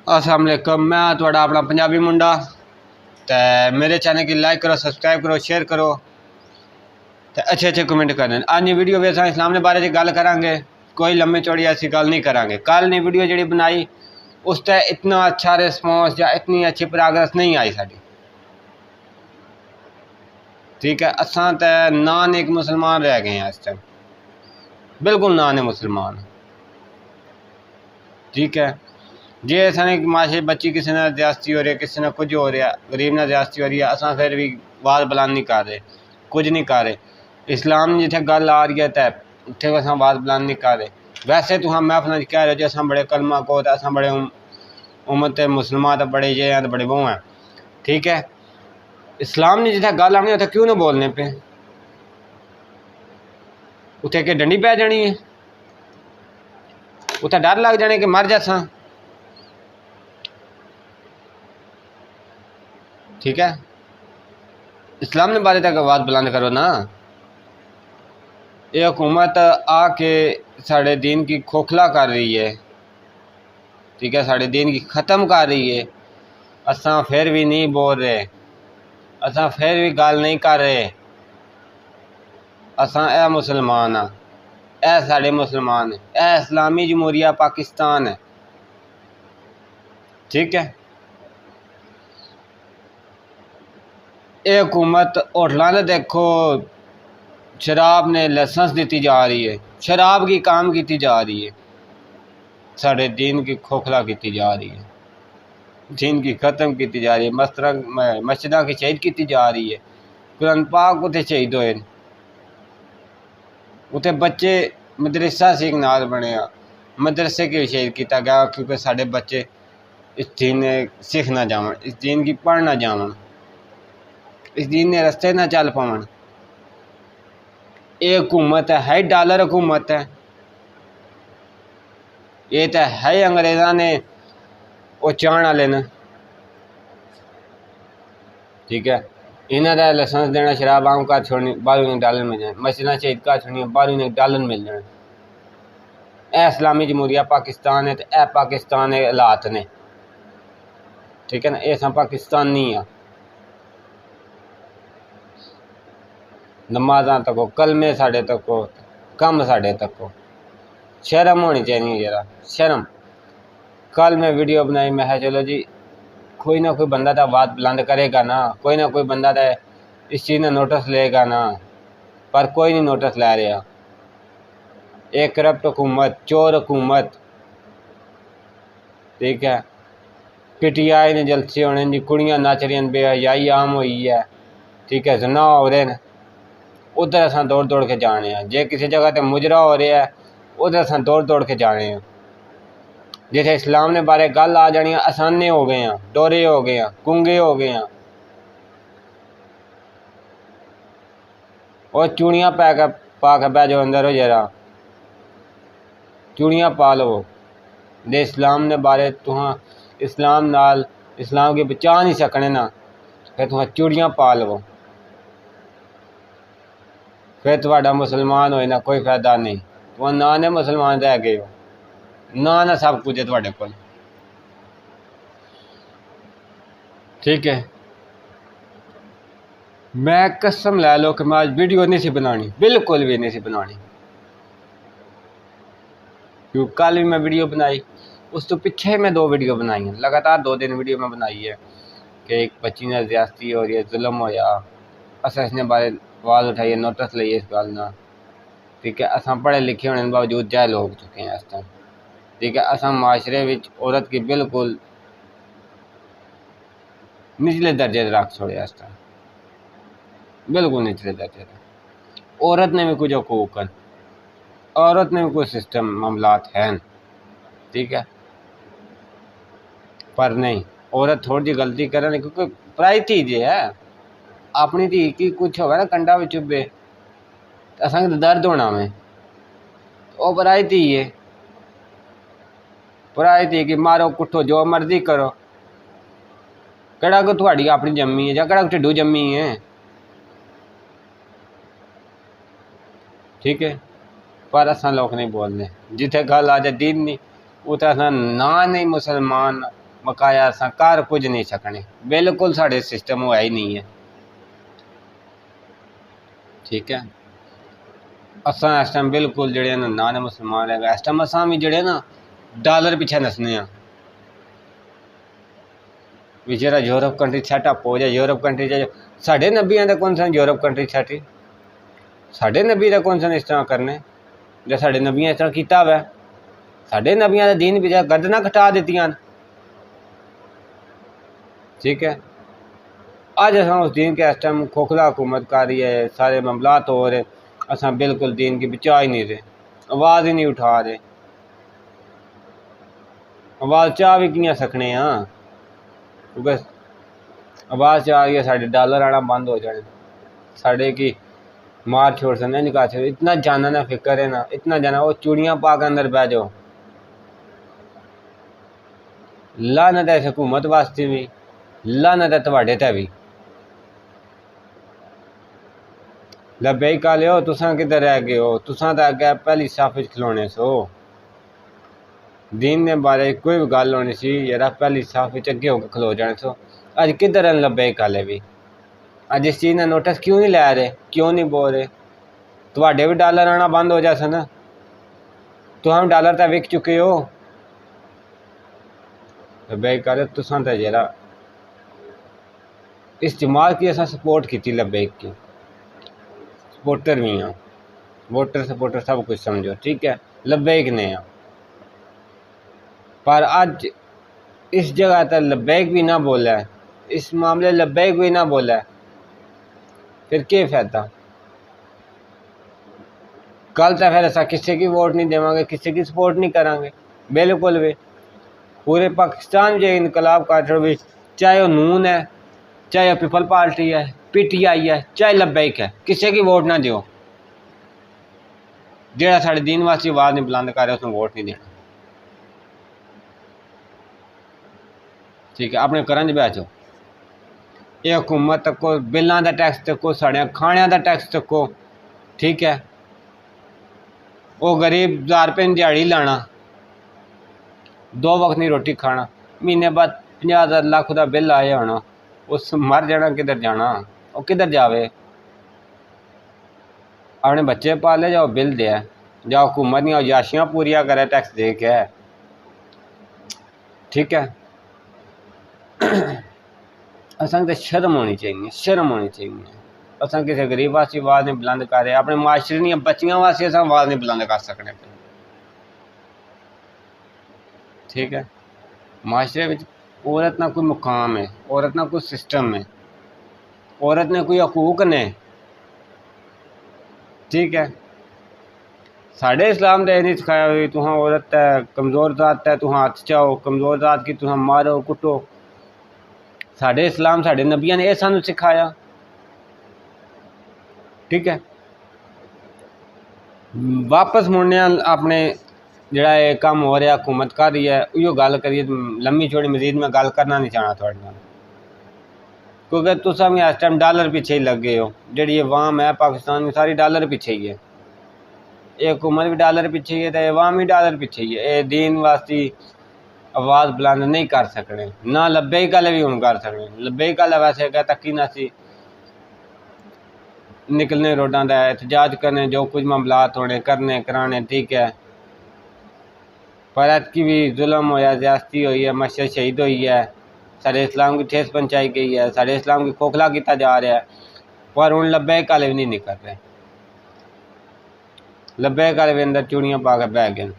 अस्सलाम वालेकुम, मैं थोड़ा अपना पंजाबी मुंडा। तो मेरे चैनल की लाइक करो, सब्सक्राइब करो, शेयर करो, तो अच्छे अच्छे कमेंट करने। अज वीडियो में अस इस्लाम के बारे में गल करांगे, कोई लम्बी चौड़ी ऐसी गल नहीं करांगे। कल ने वीडियो जी बनाई उस पर इतना अच्छा रिस्पॉन्स या इतनी अच्छी प्रोग्रेस नहीं आई साड़ी। ठीक है, असा तो नान एक मुसलमान रह गए हैं इस टाइम, बिल्कुल नान है मुसलमान। ठीक है, जे असाने माशे बच्ची किसी ने ज्यादती हो रही है, किसी ने कुछ हो रहा, गरीब ने ज्यादती हो रही है, असा फिर भी आवाज़ बुलंद नहीं कर रहे, कुछ नहीं कर रहे। इस्लाम जिथे गल आ रही है तो उत्थे अस आवाज़ बुलंद नहीं कर रहे। वैसे तो हम महफिल कह रहे हो जो अस बड़े कलमा को, अस बड़े उम्मत मुसलमान तो बड़े ये हैं तो बड़े वो हैं। ठीक है, इस्लाम ने जिथे गल आनी उत्थे क्यों ना बोलने पे, उत्थे के डंडी पै जानी है, उत्थे डर लग जाने कि मर जासा। ठीक है, इस्लाम ने बारे तक आवाज़ बुलंद करो ना। ये हुकूमत आके साढ़े दीन की खोखला कर रही है। ठीक है, साढ़े दीन की ख़त्म कर रही है। असा फिर भी नहीं बोल रहे, असा फिर भी गल नहीं कर रहे। असा ए मुसलमान हाँ, ए साढ़े मुसलमान है, ए इस्लामी जमहूरिया पाकिस्तान है। ठीक है, ये हुकूमत होटलों ने देखो शराब ने लाइसेंस दी जा रही है, शराब की काम की जा रही है, साढ़े दीन की खोखला की जा रही है, दीन की ख़त्म की जा रही है, मस्जिदा की शहीद की जा रही है। कुरान पाक उते शहीद होए, उते बच्चे मदरसा सीखनाल बने, मदरसे के शहीद किया गया क्योंकि साढ़े बच्चे इस दीन सीख ना जावन, इस दीन की पढ़ ना जावन, इस दीन ने रस्ते ना चल पावन। ये हुकूमत है डॉलर हुकूमत है, ये तो है अंग्रेज़ा ने वो चाहण वाले ने। ठीक है, इन्हों का लाइसेंस देना, शराब आम घर छोड़नी, बाहरों डॉलर मिल जाए, मस्जिद शहीद घर छोड़नी, बाहरों डॉलर मिल जाए। ए इस्लामी जमहूरिया पाकिस्तान है तो ए पाकिस्तान के हालात ने। ठीक है ना, ये सब पाकिस्तान नहीं है। नमाजा तको, कलमे साढ़े तको, कम साढ़े तको, शर्म होनी चाहिए जरा, शर्म। कल मैं वीडियो बनाई, मैं चलो जी कोई ना कोई बंदा तो आवाज़ बुलंद करेगा ना, कोई ना कोई बंदा तो इस चीज़ ने नोटिस लेगा ना, पर कोई नहीं नोटिस लै रहा। एक करप्ट हुकूमत, चोर हुकूमत। ठीक है, PTI ने जलसे होने जी, कुड़ियाँ नच रही, बेहयाई आम हुई है। ठीक है, जना हो रहे हैं, उधर अस दौड़ दौड़ के जाने हैं। जे किसी जगह पर मुजरा हो रहा है उधर अस दौड़ दौड़ के जाने हैं। जिथे इस्लाम ने बारे गल आ जानी, आसाने हो गए हैं, डोरे हो गए हैं, कुंगे हो गए हैं, और चूड़ियाँ पा के बह जाओ अंदर हो जरा, चूड़ियाँ पा लो। दे इस्लाम ने बारे तुहां इस्लाम नाल इस्लाम की बचा नहीं सकने ना, फिर तुहां चूड़ियाँ पा लो, फिर तुहाडा मुसलमान होए ना कोई फायदा नहीं। तुहां ना ने मुसलमान रह गए हो, ना सब कुछ है तुहाडे कोल। ठीक है, मैं कसम लै लो कि मैं आज वीडियो नहीं सी बनानी, बिल्कुल भी नहीं सी बनानी। क्योंकि कल भी मैं वीडियो बनाई, उस तो पिछे मैं 2 वीडियो बनाई हैं, लगातार 2 दिन वीडियो मैं बनाई है कि एक बच्ची ने ज्यादती हो रही है, जुल्म होया, अस इसने बारे आवाज़ उठाई है, नोटिस लीए इस गल ना। ठीक है, अस पढ़े लिखे होने के बावजूद जाहिल हो चुके हैं इस टाइम। ठीक है, अस माशरे में औरत की बिल्कुल निचले दर्जे रख छोड़े इस टाइम, बिल्कुल निचले दर्जे तक। औरत ने भी कुछ हकूक हैं, औरत ने भी कुछ सिस्टम मामलात हैं। ठीक है, पर नहीं, औरत थोड़ी जी गलती करे नहीं, क्योंकि पराई धी जे है, अपनी धी की कुछ होगा ना कंडा में चुभे असा तो दर्द होना में, वो पराई धी है, पराई धी की मारो कुट्ठो जो मर्जी करो, केड़ा को तुहाड़ी अपनी जम्मी है या केड़ा ढिड्डू जम्मी है। ठीक है, पर असा लोग नहीं बोलने, जिथे गल आ जाए दीन नहीं उते अस ना नहीं मुसलमान, बकाया असां कर कुछ नहीं सकने, बिल्कुल साढ़े सिस्टम होया ही नहीं है। ठीक है, असां इस टाइम बिल्कुल जेह्ड़े ना ने मुसलमान है, इस टाइम असां भी जेह्ड़े ना डॉलर पिछे नसने आं। भी जेह्ड़ा यूरोप कंट्री सैटअप हो जाए, यूरोप कंट्री च साढ़े नबियां दा कौन सा यूरोप कंट्री सैट, साढ़े नबी दा कौन सा इस तरह करने जो साढ़े नबियां इस तरह किया हुआ। साढ़े नबियां दा दीन पिछे गर्दनां कटा दित्तियां। ठीक है, अज असां उस दीन के इस टाइम खोखला हुकूमत कर रही है, सारे मामलात हो रहे, असां बिल्कुल दीन की बचा ही नहीं रहे, आवाज़ ही नहीं उठा रहे। आवाज़ चाह भी कियां सकने हाँ, क्योंकि आवाज़ चाह रही है साढ़े डॉलर आना बंद हो जाए, साढ़े की मार छोड़ सकते निकाल सकते। इतना जाना ना फिक्र है ना, इतना जाना वो चूड़ियाँ पा के अंदर बह जाओ। लानत है इस हुकूमत वास्ते भी, लानत है तुहाडे ते भी। लब्बैक काले हो, तुसां किधर रह गए हो? तुसां तो अगे पहली साफ खिलौने सो। दीन ने बारे कोई भी गल होनी सी यार पहली साफ अगे होकर खलो जाने सो। अज किधर हैं लब्बैक काले भी? अज इस चीज़ का नोटिस क्यों नहीं लै रहे, क्यों नहीं बोल रहे? तुहाडे भी डॉलर आना बंद हो जाए ना, तुम डॉलर तो विक चुके हो। लब्बैक काले तुसां तो जरा इस जमात की असां सपोर्ट की लब्बैक की, सपोर्टर भी हाँ, वोटर सपोर्टर सब कुछ समझो। ठीक है, लब्बैक ने हाँ, पर अज इस जगह तक लब्बैक भी ना बोला है, इस मामले लब्बैक भी ना बोला है, फिर क्या फायदा? कल तो फिर असा किसी की वोट नहीं देवांगे, किसी की सपोर्ट नहीं करांगे बिल्कुल भी। पूरे पाकिस्तान जो इनकलाब कर भी, चाहे वह नून है, चाहे वह पीपल पार्टी है, PTI है, चाहे लब्बैक है, किसी की वोट ना दो। जेड़ा साढ़े दीन वास्ते आवाज़ नहीं बुलंद कर रहा उसमें वोट नहीं देना। ठीक है, अपने घर च बैठो, ये हुकूमत तको, बिलों का टैक्स तको, साढ़े खाने का टैक्स तको। ठीक है, वो गरीब 1000 रुपये दिहाड़ी लाना, 2 वक्त की रोटी खाना, महीने बाद 50,000 लाख का बिल आया होना, उस मर जाना, किधर जाना? वो किधर जावे? अपने बच्चे पाले जाओ बिल दे, जाओ हुकूमत नहीं याशियाँ पूरिया करे टैक्स दे के। ठीक है, असां तो शर्म होनी चाहिए, शर्म होनी चाहिए। असां किसी गरीब वास्ते आवाज़ नहीं बुलंद कर रहे, अपने माशरे दियां बच्चियां वास्ते असां आवाज़ नहीं बुलंद कर सकने। ठीक है, माशरे में औरत ना कोई मुकाम है, औरत ना कोई सिस्टम है, औरत ने कोई हकूक ने। ठीक है, साढ़े इस्लाम ने नहीं सिखाया हुई तुम औरत है कमज़ोर जात है, तुम हाथ चाओ, कमज़ोर जात की तुम मारो कुटो। साढ़े इस्लाम साढ़े नबिया ने यह सानू सिखाया। ठीक है, वापस मुड़ने अपने जड़ा ये काम हो रहा हुकूमत कर रही है, उयो गल करिए। लम्मी चौड़ी मजीद में गल करना नहीं चाहना थोड़े नाल, क्योंकि तुम भी इस टाइम डॉलर पीछे ही लग गए हो। जी अवाम है पाकिस्तान में सारी डॉलर पीछे ही है, ये हुकूमत भी डॉलर पीछे ही है, तो अवाम भी डॉलर पीछे ही है। ये दीन वास्ते आवाज़ बुलंद नहीं कर सकने, ना लब्बैक वाले भी हूँ कर सकने। लब्बैक वाला वैसे क्या तकी ना सी निकलने रोडा का एहतजाज करने, जो कुछ मामलात होने करने कराने। ठीक है, पर अतकी भी जुल्म होया, ज्यादती हुई है, मस्जिद शहीद हुई है, साढ़े इस्लाम की ठेस पहुंचाई गई है, साढ़े इस्लाम की खोखला किया जा रहा है, पर हूँ लब्बैक वाले भी नहीं निकल रहे। लब्बैक वाले भी अंदर चूड़ियाँ पा के बह गए।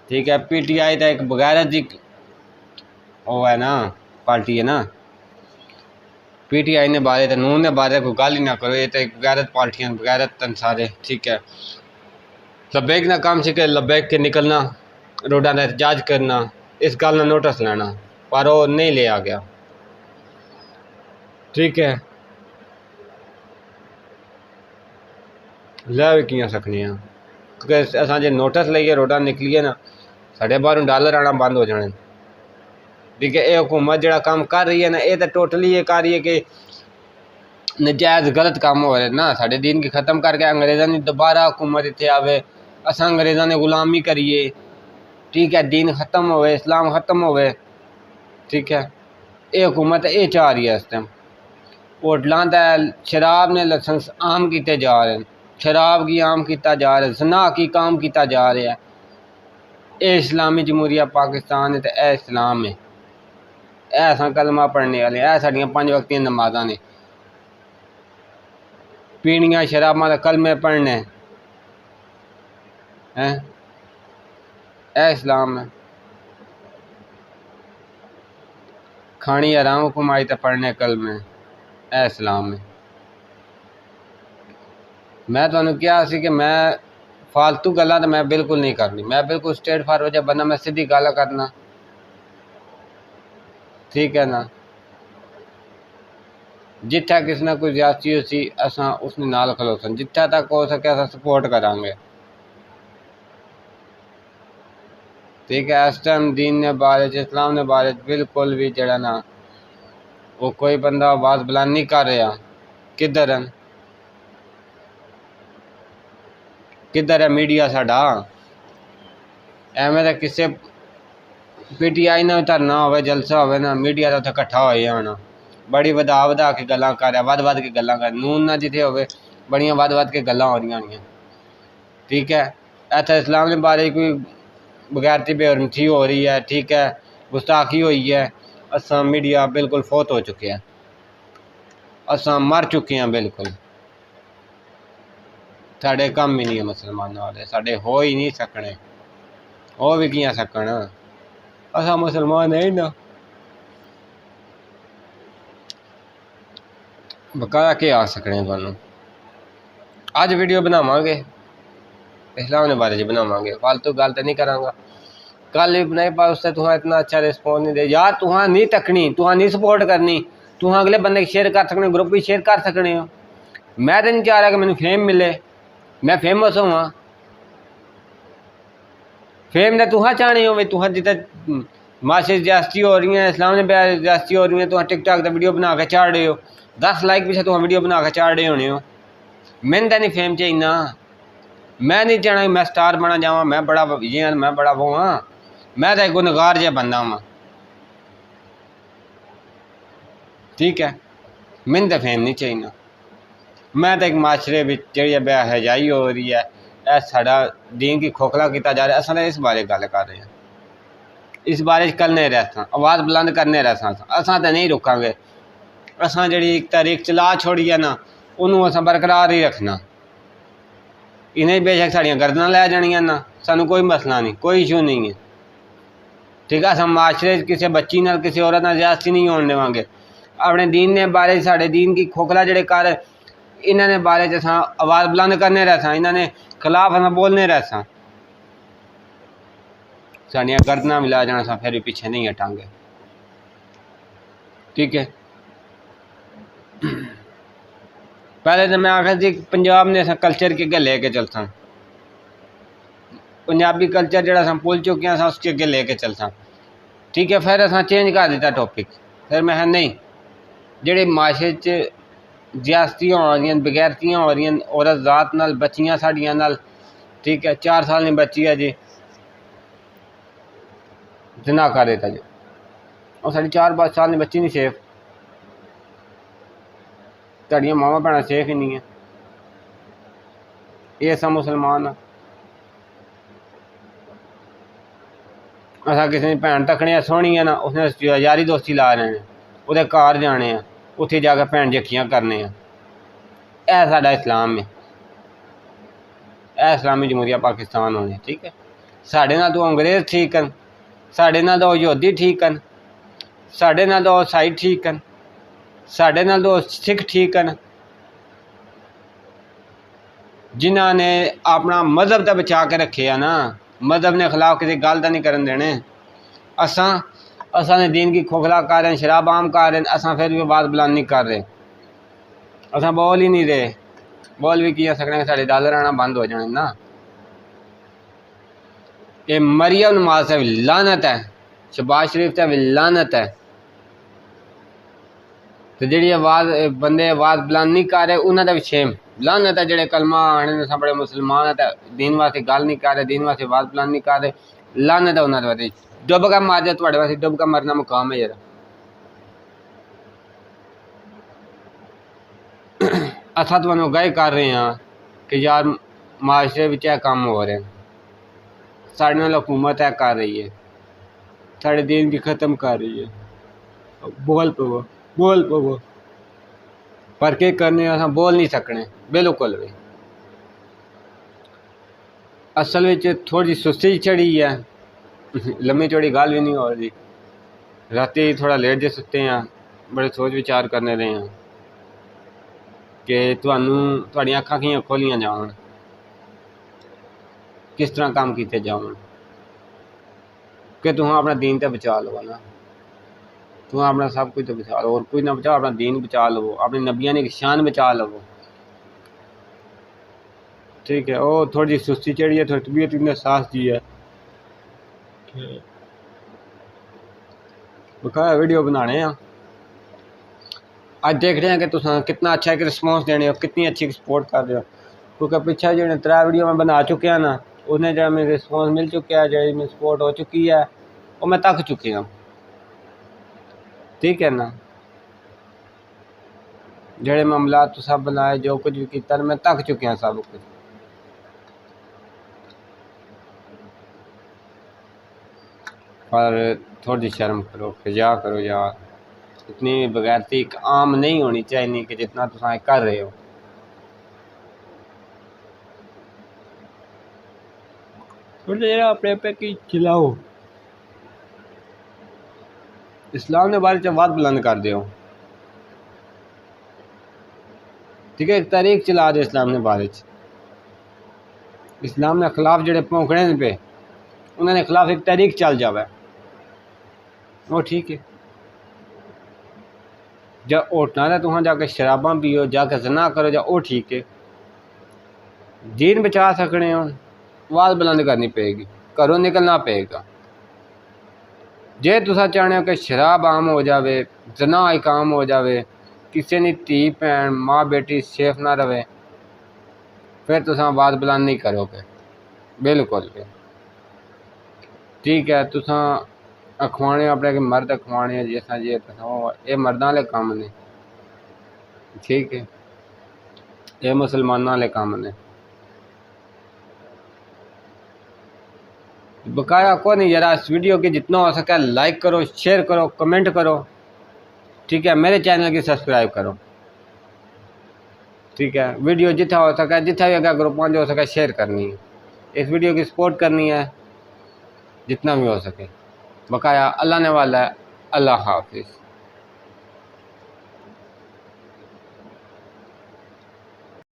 ठीक है, PTI तो एक बगैरत की वो है ना, पार्टी है ना। PTI ने बारे तो नून ने बारे कोई गल ही ना करो, ये तो एक बगैरत पार्टियां, बगैरत सारे। ठीक है, लब्बैक ना काम से लब्बैक के निकलना, रोडा का एहतजाज करना, इस गल का नोटिस लेना, पर वो नहीं लिया गया। ठीक है, लै भी कियां सकने, क्योंकि असां जो नोटिस लेइए रोडा निकलीए ना, साढ़े बाहरों डॉलर आना बंद हो जाने। ठीक है, ये हुकूमत जड़ा काम कर रही है ना, ये तो टोटली ये कर रही है कि नजायज़ गलत काम हो रहे ना, साढ़े दीन की ख़त्म करके अंग्रेज़ों की दोबारा हुकूमत इतने आवे, असां अंग्रेज़ों ने गुलामी करिए। ठीक है, दीन ख़त्म होवे, इस्लाम ख़त्म होवे, ठीक है। ये हुकूमत ये चाह रही है इस टाइम। होटलों का शराब ने लाइसेंस आम किए जा रहे हैं, शराब की आम किया जा रहा है, ज़ना की काम किया जा रहा है। ये इस्लामी जमहूरिया पाकिस्तान है तो यह इस्लाम है। ऐसा कलमा पढ़ने वाले, ऐ साड़ियाँ 5 वक्त नमाज़ा ने, पीनियाँ शराबा का कलमे पढ़ने हैं, ए इस्लाम है। खानी हराम कमाई तो पढ़ने कलमे, ए इस्लाम है। मैं तुहानू कहा सी कि मैं फालतू गल्लां तो मैं बिल्कुल नहीं करनी, मैं बिल्कुल स्ट्रेट फॉरवर्ड जो बंदा, मैं सीधी गल करना, ठीक है ना। जिथे किसी ने कोई ज्यादती हो सी असा उसने नाल खलोसन, जिथे तक हो सके असा सपोर्ट करांगे, ठीक है। इस टाइम दीन ने बारे इस्लाम ने बारे बिल्कुल भी जड़ा ना वो कोई बंदा आवाज़ बुलंद नहीं कर रहा। किधर है, किधर है मीडिया साडा? एवें तो किसी PTI ने धरना हो, जलसा हो ना, मीडिया तो उत्थे इकट्ठा होए आना, बड़ी वधा के गल्लां कर रहा, वध के गल्लां कर। नून ना जिथे होवे बड़ियां वध के गल्लां हो रही होंगी, ठीक है। इत्थे इस्लाम के बारे कोई बगैरती बेहरमती हो रही है, ठीक है, गुस्ताखी हुई है। असां मीडिया बिल्कुल फौत हो चुके हैं, असां मर चुके हैं बिल्कुल। साढ़े कम ही नहीं है मुसलमानों वाले, साढ़े हो ही नहीं सकने, हो भी कियां सकन, असां मुसलमान नहीं ना। बकाया के आ सकने तुहानू अज वीडियो बनावांगे, इस्लाम के बारे बनावांगे, फालतू गल तो नहीं करांगा। कल भी बनाई पर उससे तुहां इतना अच्छा रिस्पॉन्स नहीं दे यार। तुहां नहीं तकनी, तुहां नहीं सपोर्ट करनी, तुहां अगले बंदे शेयर कर सकने, ग्रुप भी शेयर कर सकने हो। मैं तो नहीं चाह रहा कि मैंने फेम मिले, मैं फेमस होवां। फेम तो तुहां चाहने हो, तुहां जिते माशे ज्यादती हो रही है, इस्लाम ने ज्यादती हो रही है, तुहां टिकटॉक का वीडियो बना के चाड़ रहे हो, 10 लाइक पीछे तुहां वीडियो बना के चाड़ रहे होने हो। मैंने तो नहीं फेम चाहिए ना, मैं नहीं चाहना मैं स्टार बना जावा, मैं बड़ा ये मैं बड़ा वो हाँ। मैं तो एक गुनहगार जहा बंदा वा, ठीक है। मैंने तो फेम नहीं चाहिए ना। मैं तो एक माशरे में जी बेहजाई हो रही है, यह साड़ा दीन की खोखला किया जा रहा है। असा इस बारे गल कर रहे हैं, इस बारे करने रहसा, आवाज़ बुलंद करने रहसा। असा तो नहीं रुकांगे, असा जी तारीख चला छोड़ी है ना, उन्होंने असा बरकरार ही रखना। इन्हें बेशक साड़ियाँ गर्दना लै जानियां ना, सानू कोई मसला नहीं, कोई इशू नहीं है, ठीक है। अस माशरे किसी बच्ची नाल किसी औरत नाल ज्यादती नहीं होने देवांगे। अपने दीन ने बारे साढ़े दीन की खोखला जड़े कर इन्होंने बारे असा आवाज़ बुलंद करने रहसा, इन्होंने खिलाफ असा बोलने रहसा। साड़ियाँ गर्दना मिला जाना, सा फिर भी पीछे नहीं हटांगे, ठीक है। पहले तो मैं आखिर जी पंजाब ने असा कल्चर के अगे लेके चलसा, पंजाबी कल्चर जरा अस भुल चुके हैं, उसके अगे लेके चलसा, ठीक है। फिर असा चेंज कर दिता टॉपिक, फिर मैं नहीं जेड़े माशरे च ज्यादतियाँ हो रही, बगैरतियाँ हो रही, औरत जात नाल, बच्चियाँ साड़ियाँ नाल, ठीक है। 4 साल की बच्ची है जी, जना कर देता जी, और साड़ी 4-5 साल की बच्ची नहीं सेफ, ताड़ियाँ मावां भैन सेफ ही नहीं है। ये असा मुसलमान आ, असा किसी भैन तकने सोहनी है ना, उसने यारी दोस्ती ला रहे हैं, वो घर जाने, उत्थे जाके भैन जखियाँ करने, यह साडा इस्लाम है, यह इस्लामी जमहूरिया पाकिस्तान होने, ठीक है। साढ़े नाल तो अंग्रेज़ ठीक हैं, साढ़े नाल तो यहूदी ठीक हैं, साढ़े नाल तो ईसाई ठीक हैं, साढ़े नाल तो सिख ठीक हैं, जिन्होंने अपना मजहब तो बचा के रखे है ना, मजहब ने खिलाफ किसी गल तो नहीं करन देने। असा ने दीन की खोखला कर रहे हैं, शराब आम कर रहे हैं, असा फिर भी बात बुलंद नहीं कर रहे, असा बोल ही नहीं रहे। बोल भी किया सकने, साढ़े डॉलर आना बंद हो जाने ना। ये मरियम नमाज से भी लानत है, शहबाज शरीफ से भी लानत है। तो जी आवाज़ बंदे आवाज़ बुलंद नहीं कर रहे, उन्होंने भी शेम लानत है। जोड़े कलमा आने बड़े मुसलमान है, दीन वास्ते गल नहीं कर रहे, दीन वास्ते आवाज़ बुलंद नहीं कर रहे, लानत है उन्होंने वास्ते डुब के मार दे थोड़े वास्ते डुब के मरना मुकाम है यार असा तो गए कर रहे हैं कि यार माशरे विच काम हो रहे हैं साढ़े नाल हुकूमत है कर रही है साढ़े दीन की ख़त्म कर रही है बोल पवो पर के करने अस बोल नहीं सकने बिल्कुल भी असल में थोड़ी सुस्ती चढ़ी है लम्मी चौड़ी गल भी नहीं हो रही राती थोड़ा लेट जे सुते हैं बड़े सोच विचार करने रहे हैं कि तुहाडी अखां कियां खोलियां जावन किस तरह काम किए जावन कि तुम अपना दीन तो बचा लो ना तुम अपना सब कुछ तो बचा लो और कुछ ना बचाओ अपना दीन बचा लो अपने नबिया ने शान बचा लो ठीक है वो थोड़ी सुस्ती चढ़ी है थोड़ी तबीयत इतने सास दी है बकाया वीडियो बनाने हैं आज देख रहे हैं कि तुम कितना अच्छा एक रिस्पॉन्स देने हो कितनी अच्छी सपोर्ट कर रहे हो क्योंकि पिछले जो 3 वीडियो मैं बना चुके हैं ना उन्हें जो मेरे रिस्पॉन्स मिल चुका है जो मेरी सपोर्ट हो चुकी है वो मैं तक चुकी हूँ ठीक है ना जड़े मामला तो सब बनाए जो कुछ भी किया मैं तक चुके हैं सब कुछ पर थोड़ी शर्म करो खजा करो यार इतनी बगैरती आम नहीं होनी चाहिए कि जितना तुम कर रहे हो थोड़ा जरा अपने पे की खिलाओ इस्लाम ने बारे च बात बुलंद कर दो ठीक है एक तारीख चला दे इस्लाम ने बारे च इस्लाम ने खिलाफ जड़े भौंकने पे उन्होंने खिलाफ एक तारीख चल जावे वो ठीक है जब होटलों का तुम जाके शराबा पियो जाके जना करो जा वो ठीक है दीन बचा सकने हो आवाज़ बुलंद करनी पेगी घरों निकलना पेगा जे तुसा चाहते हो कि शराब आम हो जाए जना एक आम हो जाए किसी ने धी भैन माँ बेटी सेफ ना रहे फिर तुसा आवाज़ बुलंद नहीं करोगे बिल्कुल भी ठीक है तुसा अखवाने अपने मर्द अखवाने जैसा ये ये मर्दां वाले काम ने ठीक है ये मुसलमानों वाले काम ने बकाया को नहीं जरा इस वीडियो की जितना हो सके लाइक करो शेयर करो कमेंट करो ठीक है मेरे चैनल की सब्सक्राइब करो ठीक है वीडियो जितना हो सके जितना भी अगर ग्रुप में हो सके शेयर करनी है इस वीडियो की सपोर्ट करनी है जितना भी हो सके बकाया अल्लाह ने वाला है अल्लाह हाफिज़।